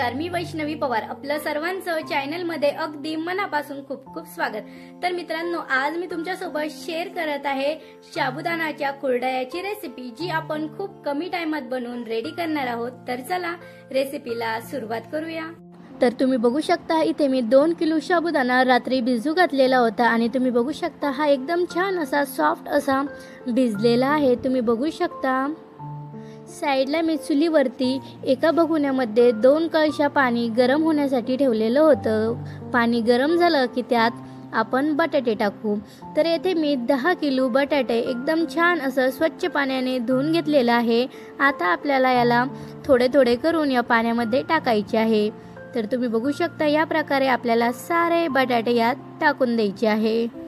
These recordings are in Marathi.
नमस्कार, मी वैष्णवी पवार. आपलं सर्वांचं चॅनलमध्ये अगदी मनापासून खूप खूप स्वागत. तर मित्रांनो, आज मी तुमच्यासोबत शेअर करत आहे साबुदाण्याच्या कुरडयाची रेसिपी, जी आपण खूप कमी टाइमात बनवून रेडी करणार आहोत. तर चला रेसिपीला सुरुवात करूया. तर तुम्ही बघू शकता, इथे मी 2 किलो साबुदाणा रात्री भिजू घातलेला होता आणि तुम्ही बघू शकता हा एकदम छान असा सॉफ्ट असा भिजलेला आहे. तुम्ही बघू शकता साइडला मी चुलीवरती एका भगोन्यामध्ये 2 कळशा पाणी गरम होण्यासाठी ठेवलेलं होतं. पाणी गरम झालं की त्यात आपण बटाटे टाकू. तर येथे मी 10 किलो बटाटे एकदम छान असं स्वच्छ पाण्याने धुवून घेतलेलं आहे. आता आपल्याला याला थोडे थोडे करून या पाण्यामध्ये टाकायचे आहे. तर तुम्ही बघू शकता या प्रकारे आपल्याला सारे बटाटे यात टाकून द्यायचे आहे.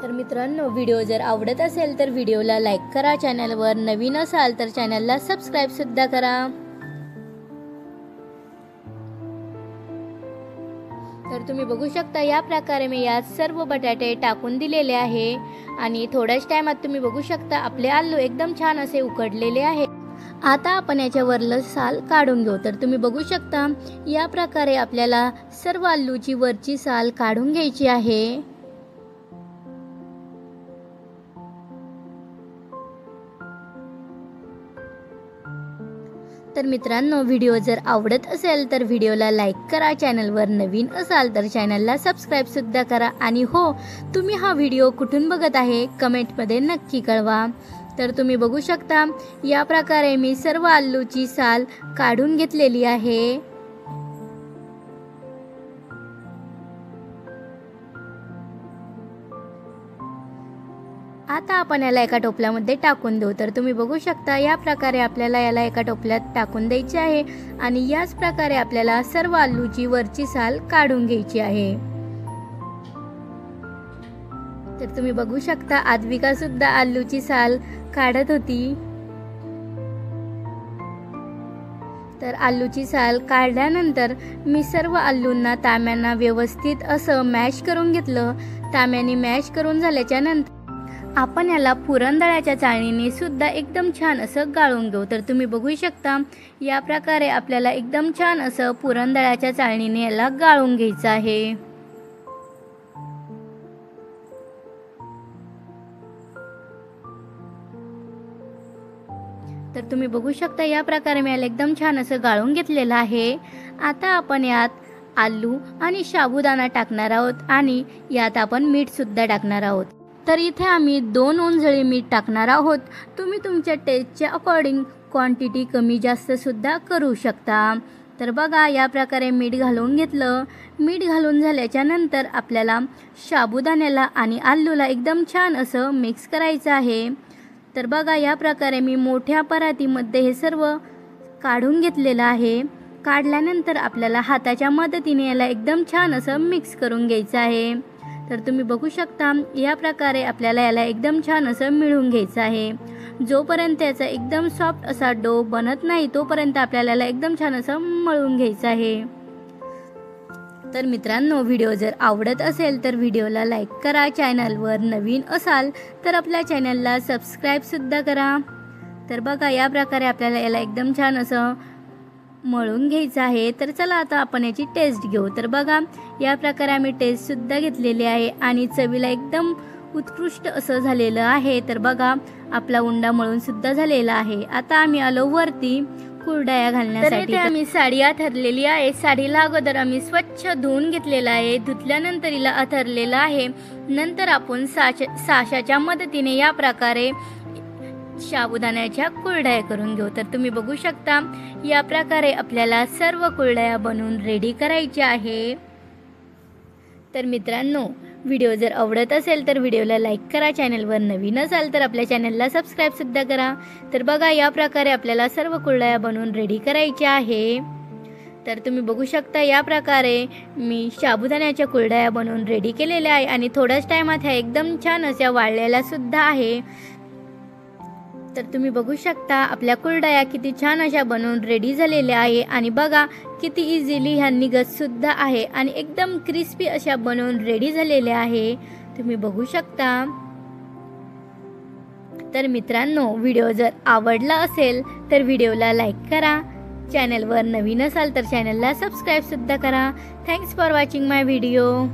तर मित्रांनो, व्हिडिओ जर आवडत असेल तर व्हिडिओला लाईक करा. चॅनलवर नवीन असाल तर चॅनलला सबस्क्राईब सुद्धा करा. तर तुम्ही बघू शकता या प्रकारे मी यात सर्व बटाटे टाकून दिलेले आहे आणि थोड्याच टाइमात तुम्ही बघू शकता आपले आलू एकदम छान असे उकडलेले आहे. आता आपण याच्यावरलं साल काढून घेऊ. तर तुम्ही बघू शकता या प्रकारे आपल्याला सर्व आलूची वरची साल काढून घ्यायची आहे. तर मित्रांनो, व्हिडिओ जर आवडत असेल तर व्हिडिओला लाईक करा. चॅनलवर नवीन असाल तर चॅनलला सबस्क्राईब सुद्धा करा. आणि हो, तुम्ही हा व्हिडिओ कुठून बघत आहे कमेंटमध्ये नक्की कळवा. तर तुम्ही बघू शकता या प्रकारे मी सर्व आलूची साल काढून घेतलेली आहे. आता आपण याला एका टोपल्यामध्ये टाकून देऊ. तर तुम्ही बघू शकता या प्रकारे आपल्याला याला एका टोपल्यात टाकून द्यायचे आहे आणि याच प्रकारे आपल्याला सर्व आलूची वरची साल काढून घ्यायची आहे. तर तुम्ही बघू शकता आद्विका सुद्धा आलूची साल काढत होती. तर आलूची साल काढल्यानंतर मी सर्व आलूंना तांब्यांना व्यवस्थित असं मॅश करून घेतलं. तांब्याने मॅश करून झाल्याच्या नंतर आपण याला पुरणदळ्याच्या चाळणीने सुद्धा एकदम छान असं गाळून घेऊ. तर तुम्ही बघू शकता या प्रकारे आपल्याला एकदम छान असं पुरणदळ्याच्या चाळणीने याला गाळून घ्यायचं आहे. तर तुम्ही बघू शकता या प्रकारे मी याला एकदम छान असं गाळून घेतलेलं आहे. आता आपण यात आलू आणि साबुदाणा टाकणार आहोत आणि यात आपण मीठ सुद्धा टाकणार आहोत. तर इथे आम्ही 2 ओंजळी मीठ टाकणार आहोत. तुम्ही तुमच्या टेस्टच्या अकॉर्डिंग क्वांटिटी कमी जास्त सुद्धा करू शकता. तर बघा या प्रकारे मीठ घालून घेतलं. मीठ घालून झाल्याच्या नंतर आपल्याला साबुदाण्याला आणि आलूला एकदम छान असं मिक्स करायचं आहे. तर बघा या प्रकारे मी मोठ्या परातीमध्ये हे सर्व काढून घेतलेलं आहे. काढल्यानंतर आपल्याला हाताच्या मदतीने याला एकदम छान असं मिक्स करून घ्यायचं आहे. तर तुम्ही बघू शकता या प्रकारे आपल्याला याला एकदम छान असं मिळून घ्यायचं आहे. जोपर्यंत याचा एकदम सॉफ्ट असा डो बनत नाही तोपर्यंत आपल्याला याला एकदम छान असं मळून घ्यायचं आहे. तर मित्रांनो, व्हिडिओ जर आवडत असेल तर व्हिडिओला लाईक करा. चॅनलवर नवीन असाल तर आपल्या चॅनलला सबस्क्राईब सुद्धा करा. तर बघा या प्रकारे आपल्याला याला एकदम छान असं मळून घ्यायचं आहे. तर चला आता आपण याची टेस्ट घेऊ. तर बघा या प्रकारे आम्ही टेस्ट सुद्धा घेतलेली आहे आणि चवीला एकदम उत्कृष्ट असं झालेलं आहे. तर बघा आपला उंडा मळून सुद्धा झालेला आहे. आता आम्ही आलो वरती कुरडया घालण्यासाठी. आम्ही साडी आथरलेली आहे. साडीला अगोदर आम्ही स्वच्छ धुवून घेतलेला आहे. धुतल्यानंतर हिला आथरलेला आहे. नंतर आपण साशाच्या मदतीने या प्रकारे साबुदाण्याच्या कुरडया करून घेऊ. तर तुम्ही बघू शकता या प्रकारे आपल्याला सर्व कुरडया बनवून रेडी करायच्या आहे. तर मित्रांनो, व्हिडिओ जर आवडत असेल तर व्हिडिओला लाईक करा. चॅनलवर नवीन असाल तर आपल्या चॅनलला सबस्क्राईब सुद्धा करा. तर बघा या प्रकारे आपल्याला सर्व कुरडया बनवून रेडी करायच्या आहे. तर तुम्ही बघू शकता या प्रकारे मी साबुदाण्याच्या कुरडया बनवून रेडी केलेल्या आहे आणि थोड्याच टायमात ह्या एकदम छान अशा वाळलेल्या सुद्धा आहे. तर तुम्ही बघू शकता आपल्या कुरडया किती छान अशा बनवून रेडी झालेल्या आहे आणि बघा किती इझिली ह्या निघत सुद्धा आहे आणि एकदम क्रिस्पी अशा बनवून रेडी झालेल्या आहे. तुम्ही बघू शकता तर मित्रांनो, व्हिडिओ जर आवडला असेल तर व्हिडिओला लाईक करा. चॅनलवर नवीन असाल तर चॅनलला सबस्क्राईब सुद्धा करा. Thanks for watching my video.